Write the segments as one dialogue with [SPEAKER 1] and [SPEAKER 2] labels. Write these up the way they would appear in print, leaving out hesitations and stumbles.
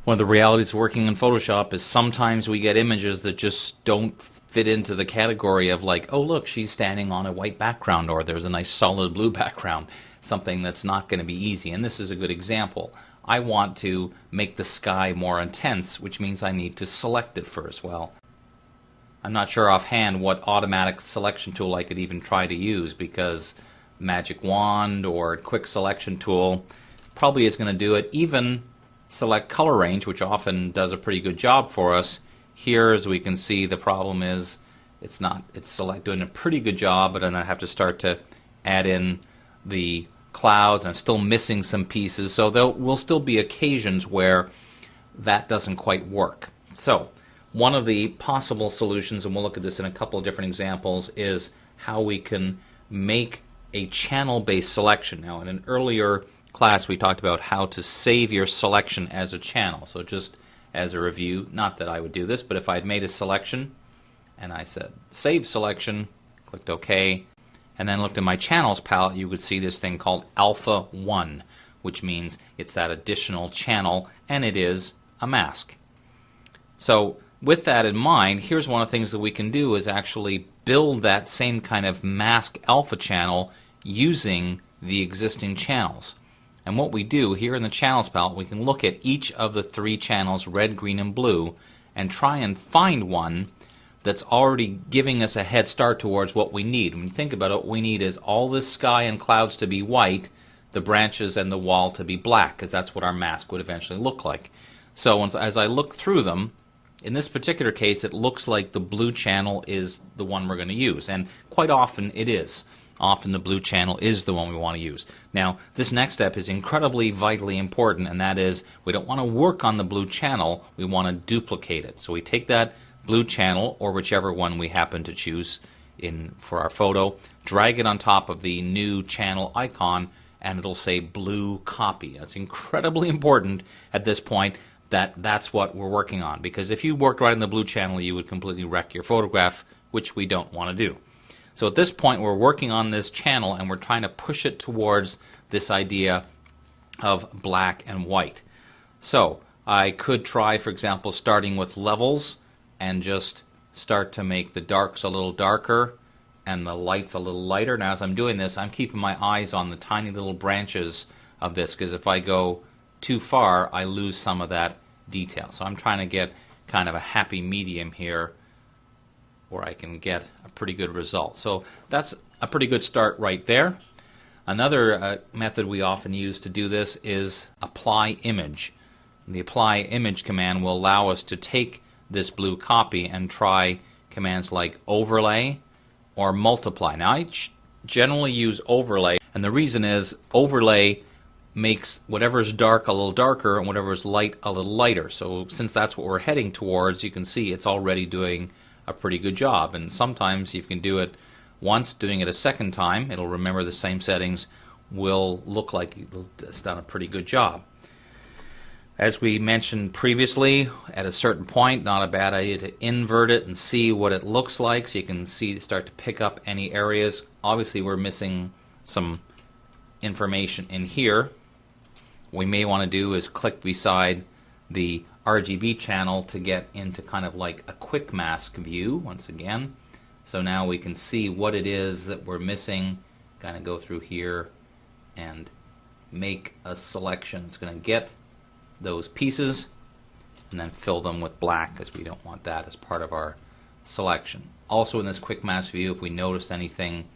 [SPEAKER 1] One of the realities of working in Photoshop is sometimes we get images that just don't fit into the category of like, oh look, she's standing on a white background, or there's a nice solid blue background, something that's not going to be easy. And this is a good example. I want to make the sky more intense, which means I need to select it first. Well, I'm not sure offhand what automatic selection tool I could even try to use, because Magic Wand or Quick Selection Tool probably is going to do it. Even Select Color Range, which often does a pretty good job for us. Here, as we can see, the problem is it's doing a pretty good job, but then I have to start to add in the clouds, and I'm still missing some pieces, so there will still be occasions where that doesn't quite work. So one of the possible solutions, and we'll look at this in a couple of different examples, is how we can make a channel-based selection. Now, in an earlier class we talked about how to save your selection as a channel. So just as a review, not that I would do this, but if I'd made a selection and I said save selection, clicked OK, and then looked at my channels palette, you would see this thing called Alpha 1, which means it's that additional channel, and it is a mask. So with that in mind, here's one of the things that we can do is actually build that same kind of mask alpha channel using the existing channels. And what we do here in the channels palette, we can look at each of the three channels, red, green, and blue, and try and find one that's already giving us a head start towards what we need. When you think about it, what we need is all this sky and clouds to be white, the branches and the wall to be black, because that's what our mask would eventually look like. So as I look through them, in this particular case, it looks like the blue channel is the one we're going to use, and quite often it is. Often the blue channel is the one we want to use. Now, this next step is incredibly vitally important, and that is we don't want to work on the blue channel, we want to duplicate it. So we take that blue channel, or whichever one we happen to choose for our photo, drag it on top of the new channel icon, and it'll say blue copy. That's incredibly important at this point that that's what we're working on, because if you worked right in the blue channel, you would completely wreck your photograph, which we don't want to do. So at this point, we're working on this channel, and we're trying to push it towards this idea of black and white. So I could try, for example, starting with levels and just start to make the darks a little darker and the lights a little lighter. Now, as I'm doing this, I'm keeping my eyes on the tiny little branches of this, because if I go too far, I lose some of that detail. So I'm trying to get kind of a happy medium here where I can get a pretty good result. So that's a pretty good start right there. Another method we often use to do this is apply image. The apply image command will allow us to take this blue copy and try commands like overlay or multiply. Now, I generally use overlay, and the reason is overlay makes whatever's dark a little darker and whatever's light a little lighter. So since that's what we're heading towards, you can see it's already doing a pretty good job. And sometimes you can do it once, doing it a second time, it'll remember the same settings, will look like it's done a pretty good job. As we mentioned previously, at a certain point, not a bad idea to invert it and see what it looks like, so you can start to pick up any areas. Obviously, we're missing some information in here. What we may want to do is click beside the RGB channel to get into kind of like a quick mask view once again. So now we can see what it is that we're missing. Kind of go through here and make a selection. It's going to get those pieces and then fill them with black, because we don't want that as part of our selection. Also in this quick mask view, if we noticed anything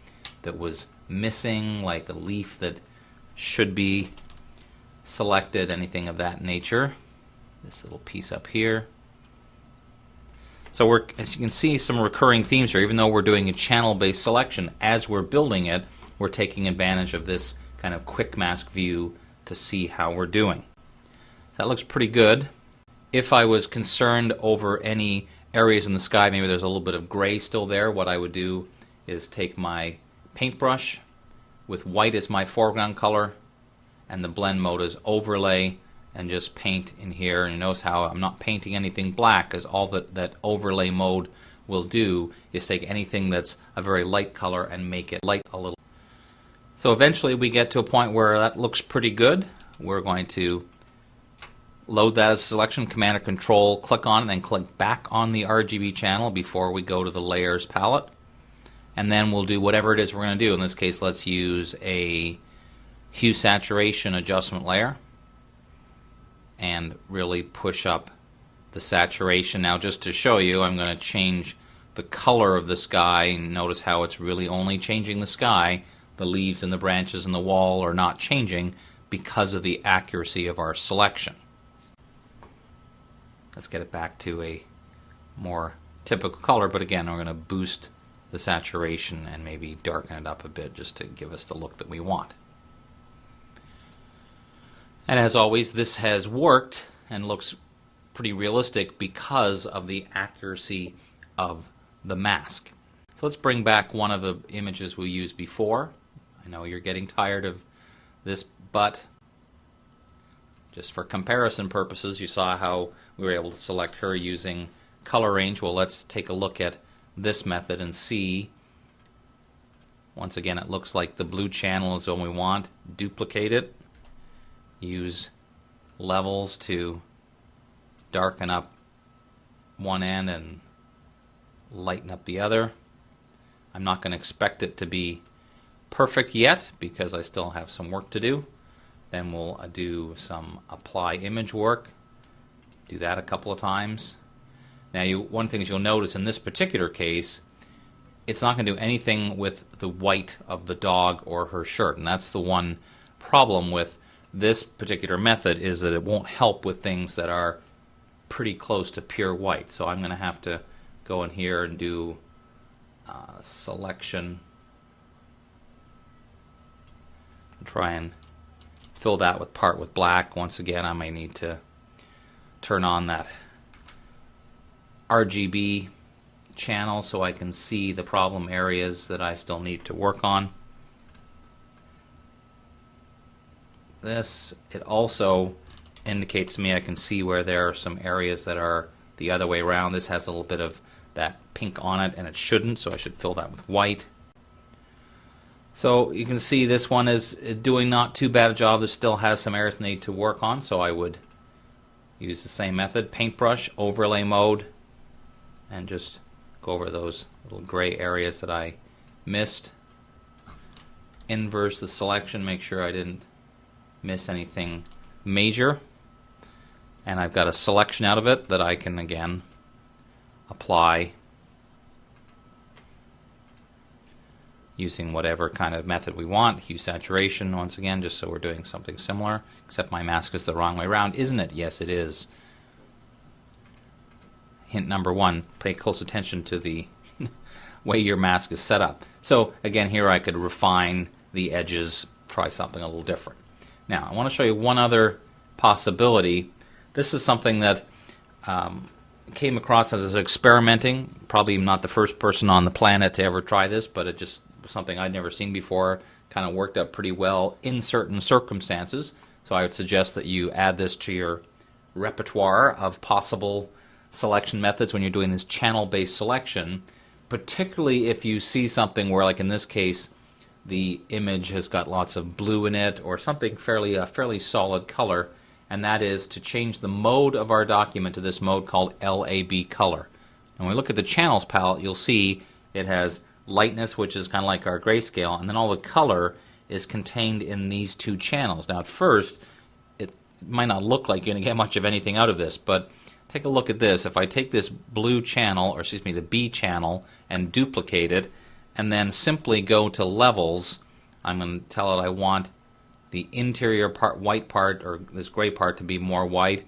[SPEAKER 1] that was missing, like a leaf that should be selected, anything of that nature, this little piece up here. So as you can see, some recurring themes here. Even though we're doing a channel-based selection, as we're building it, we're taking advantage of this kind of quick mask view to see how we're doing. That looks pretty good. If I was concerned over any areas in the sky, maybe there's a little bit of gray still there, what I would do is take my paintbrush with white as my foreground color and the blend mode as overlay, and just paint in here. And you notice how I'm not painting anything black, because all that overlay mode will do is take anything that's a very light color and make it light a little. So eventually we get to a point where that looks pretty good. We're going to load that as a selection, Command or Control, click on it, and then click back on the RGB channel before we go to the Layers palette. And then we'll do whatever it is we're going to do. In this case, let's use a hue saturation adjustment layer and really push up the saturation. Now, just to show you, I'm going to change the color of the sky, and notice how it's really only changing the sky. The leaves and the branches and the wall are not changing because of the accuracy of our selection. Let's get it back to a more typical color, but again, we're going to boost the saturation and maybe darken it up a bit just to give us the look that we want. And as always, this has worked and looks pretty realistic because of the accuracy of the mask. So let's bring back one of the images we used before. I know you're getting tired of this, but just for comparison purposes, you saw how we were able to select her using color range. Well, let's take a look at this method and see. Once again, it looks like the blue channel is the one we want. Duplicate it. Use levels to darken up one end and lighten up the other. I'm not going to expect it to be perfect yet because I still have some work to do. Then we'll do some apply image work. Do that a couple of times. Now, one thing you'll notice in this particular case, it's not going to do anything with the white of the dog or her shirt, and that's the one problem with this particular method, is that it won't help with things that are pretty close to pure white. So I'm going to have to go in here and do selection and try and fill that with part with black. Once again, I may need to turn on that RGB channel so I can see the problem areas that I still need to work on. This, it also indicates to me I can see where there are some areas that are the other way around. This has a little bit of that pink on it, and it shouldn't, so I should fill that with white. So you can see this one is doing not too bad a job. This still has some areas I need to work on, so I would use the same method, paintbrush, overlay mode, and just go over those little gray areas that I missed. Inverse the selection, make sure I didn't miss anything major. And I've got a selection out of it that I can again apply using whatever kind of method we want. Hue saturation, once again, just so we're doing something similar, except my mask is the wrong way around, isn't it? Yes, it is. Hint number one, pay close attention to the way your mask is set up. So again, here I could refine the edges, try something a little different. Now, I want to show you one other possibility. This is something that came across as I was experimenting. Probably not the first person on the planet to ever try this, but it just was something I'd never seen before. Kind of worked out pretty well in certain circumstances. So I would suggest that you add this to your repertoire of possible selection methods when you're doing this channel-based selection, particularly if you see something where, like in this case, the image has got lots of blue in it or something a fairly solid color, and that is to change the mode of our document to this mode called LAB color. And when we look at the channels palette, you'll see it has lightness, which is kind of like our grayscale, and then all the color is contained in these two channels. Now, at first, it might not look like you're going to get much of anything out of this, but take a look at this. If I take this blue channel, or excuse me, the B channel, and duplicate it, and then simply go to levels, I'm going to tell it I want the interior part, white part, or this gray part to be more white,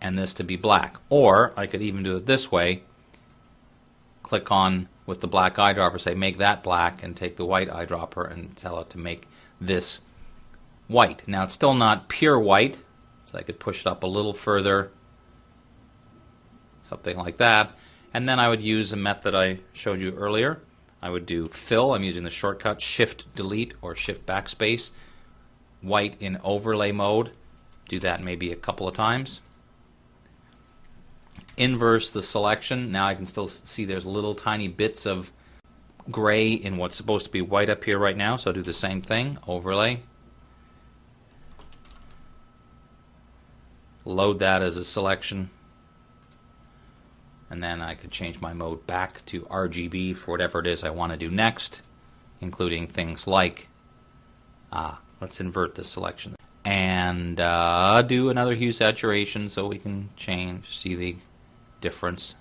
[SPEAKER 1] and this to be black. Or I could even do it this way. Click on with the black eyedropper, say make that black, and take the white eyedropper and tell it to make this white. Now, it's still not pure white, so I could push it up a little further, something like that. And then I would use a method I showed you earlier. I would do fill. I'm using the shortcut Shift Delete or Shift Backspace. White in overlay mode. Do that maybe a couple of times. Inverse the selection. Now I can still see there's little tiny bits of gray in what's supposed to be white up here right now, so I'll do the same thing. Overlay. load that as a selection, and then I could change my mode back to RGB for whatever it is I want to do next, including things like, let's invert this selection, and do another hue saturation so we can see the difference.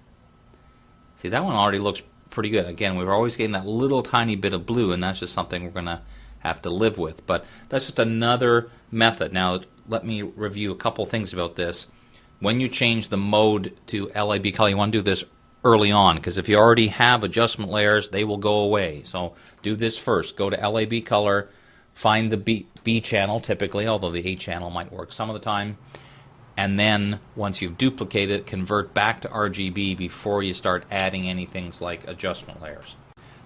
[SPEAKER 1] See, that one already looks pretty good. Again, we were always getting that little tiny bit of blue, and that's just something we're going to have to live with. But that's just another method. Now, let me review a couple things about this. When you change the mode to LAB color, you want to do this early on, because if you already have adjustment layers, they will go away. So do this first. Go to LAB color, find the B channel typically, although the A channel might work some of the time. And then once you've duplicated it, convert back to RGB before you start adding any things like adjustment layers.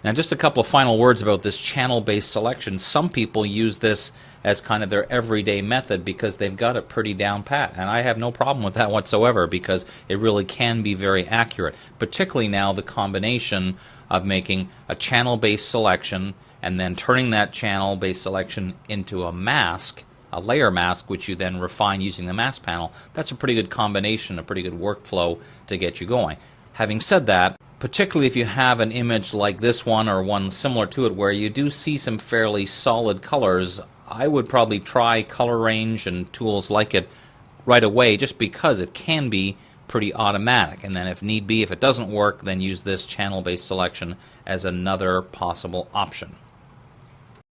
[SPEAKER 1] Now, just a couple of final words about this channel-based selection. Some people use this as kind of their everyday method because they've got it pretty down pat, and I have no problem with that whatsoever because it really can be very accurate, particularly now the combination of making a channel-based selection and then turning that channel-based selection into a mask, a layer mask, which you then refine using the mask panel. That's a pretty good combination, a pretty good workflow to get you going. Having said that, particularly if you have an image like this one or one similar to it where you do see some fairly solid colors, I would probably try color range and tools like it right away just because it can be pretty automatic. And then if need be, if it doesn't work, then use this channel-based selection as another possible option.